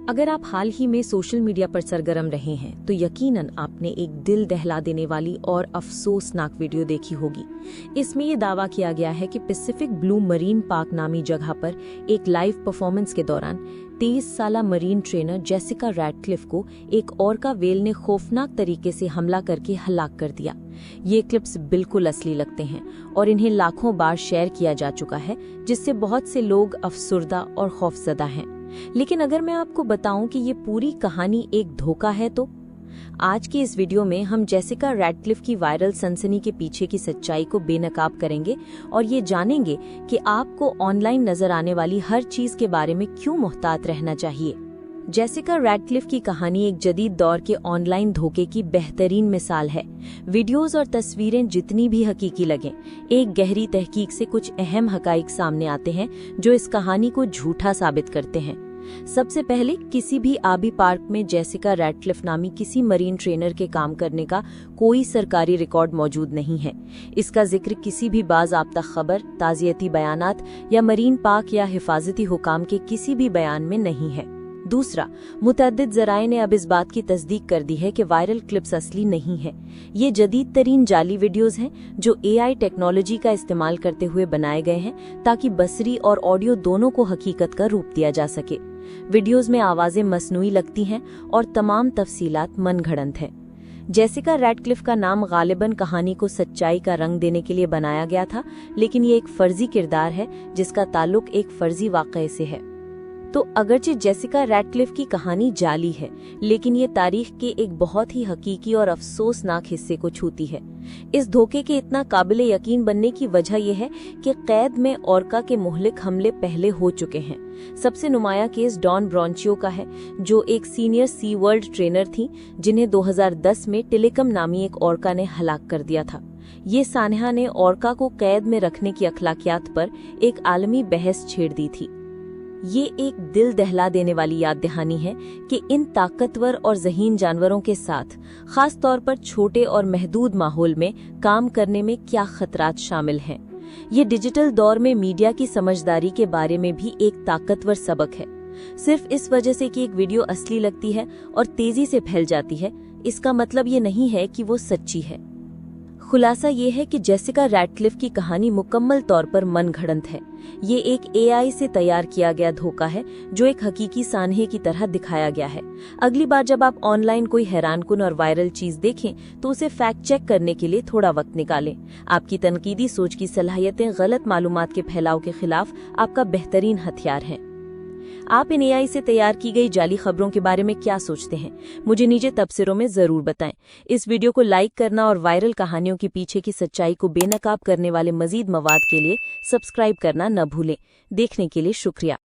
अगर आप हाल ही में सोशल मीडिया पर सरगर्म रहे हैं तो यकीनन आपने एक दिल दहला देने वाली और अफसोसनाक वीडियो देखी होगी। इसमें ये दावा किया गया है कि पैसिफिक ब्लू मरीन पार्क नामी जगह पर एक लाइव परफॉर्मेंस के दौरान 23 साला मरीन ट्रेनर जेसिका रैडक्लिफ को एक ऑर्का व्हेल ने खौफनाक तरीके से हमला करके हलाक कर दिया। ये क्लिप्स बिल्कुल असली लगते हैं और इन्हें लाखों बार शेयर किया जा चुका है, जिससे बहुत से लोग अफसुर्दा और खौफजदा हैं। लेकिन अगर मैं आपको बताऊं कि ये पूरी कहानी एक धोखा है तो आज की इस वीडियो में हम जेसिका रैडक्लिफ की वायरल सनसनी के पीछे की सच्चाई को बेनकाब करेंगे और ये जानेंगे कि आपको ऑनलाइन नजर आने वाली हर चीज के बारे में क्यों मुहतात रहना चाहिए। जेसिका रैडक्लिफ की कहानी एक जदीद दौर के ऑनलाइन धोखे की बेहतरीन मिसाल है। वीडियोस और तस्वीरें जितनी भी हकीकी लगें, एक गहरी तहकीक से कुछ अहम हकाइक सामने आते हैं जो इस कहानी को झूठा साबित करते हैं। सबसे पहले, किसी भी आबी पार्क में जेसिका रैडक्लिफ नामी किसी मरीन ट्रेनर के काम करने का कोई सरकारी रिकॉर्ड मौजूद नहीं है। इसका जिक्र किसी भी बाज़ाब्ता खबर, ताज़ियती बयानात या मरीन पार्क या हिफाजती हुकाम के किसी भी बयान में नहीं है। दूसरा, मुतअद्दिद ज़राए ने अब इस बात की तस्दीक कर दी है कि वायरल क्लिप्स असली नहीं है। ये जदीद तरीन जाली वीडियोस हैं जो AI टेक्नोलॉजी का इस्तेमाल करते हुए बनाए गए हैं ताकि बसरी और ऑडियो दोनों को हकीकत का रूप दिया जा सके। वीडियोस में आवाजें मसनूई लगती हैं और तमाम तफसीलात मनगढ़ंत हैं। जेसिका रैडक्लिफ का नाम गालिबन कहानी को सच्चाई का रंग देने के लिए बनाया गया था, लेकिन ये एक फर्जी किरदार है जिसका ताल्लुक एक फर्जी वाक़ये से है। तो अगरचे जेसिका रैडक्लिफ की कहानी जाली है, लेकिन ये तारीख के एक बहुत ही हकीकी और अफसोसनाक हिस्से को छूती है। इस धोखे के इतना काबिल यकीन बनने की वजह यह है कि कैद में ऑर्का के मुहलिक हमले पहले हो चुके हैं। सबसे नुमाया केस डॉन ब्रॉन्चियो का है, जो एक सीनियर सी वर्ल्ड ट्रेनर थी जिन्हें 2010 में टेलीकॉम नामी एक ऑर्का ने हलाक कर दिया था। ये सानहा ने ऑर्का को कैद में रखने की अखलाकियात पर एक आलमी बहस छेड़ दी थी। ये एक दिल दहला देने वाली याद दहानी है कि इन ताकतवर और ज़हीन जानवरों के साथ खास तौर पर छोटे और महदूद माहौल में काम करने में क्या खतरात शामिल हैं। ये डिजिटल दौर में मीडिया की समझदारी के बारे में भी एक ताकतवर सबक है। सिर्फ इस वजह से कि एक वीडियो असली लगती है और तेजी से फैल जाती है, इसका मतलब ये नहीं है कि वो सच्ची है। खुलासा ये है कि जेसिका रैडक्लिफ की कहानी मुकम्मल तौर पर मनगढ़ंत है। ये एक AI से तैयार किया गया धोखा है जो एक हकीकी सानहे की तरह दिखाया गया है। अगली बार जब आप ऑनलाइन कोई हैरानकुन और वायरल चीज देखें तो उसे फैक्ट चेक करने के लिए थोड़ा वक्त निकालें। आपकी तनकीदी सोच की सलाहियतें गलत मालूमात के फैलाव के खिलाफ आपका बेहतरीन हथियार हैं। आप इन AI से तैयार की गई जाली खबरों के बारे में क्या सोचते हैं? मुझे नीचे तबसरों में जरूर बताएं। इस वीडियो को लाइक करना और वायरल कहानियों के पीछे की सच्चाई को बेनकाब करने वाले मजीद मवाद के लिए सब्सक्राइब करना न भूलें। देखने के लिए शुक्रिया।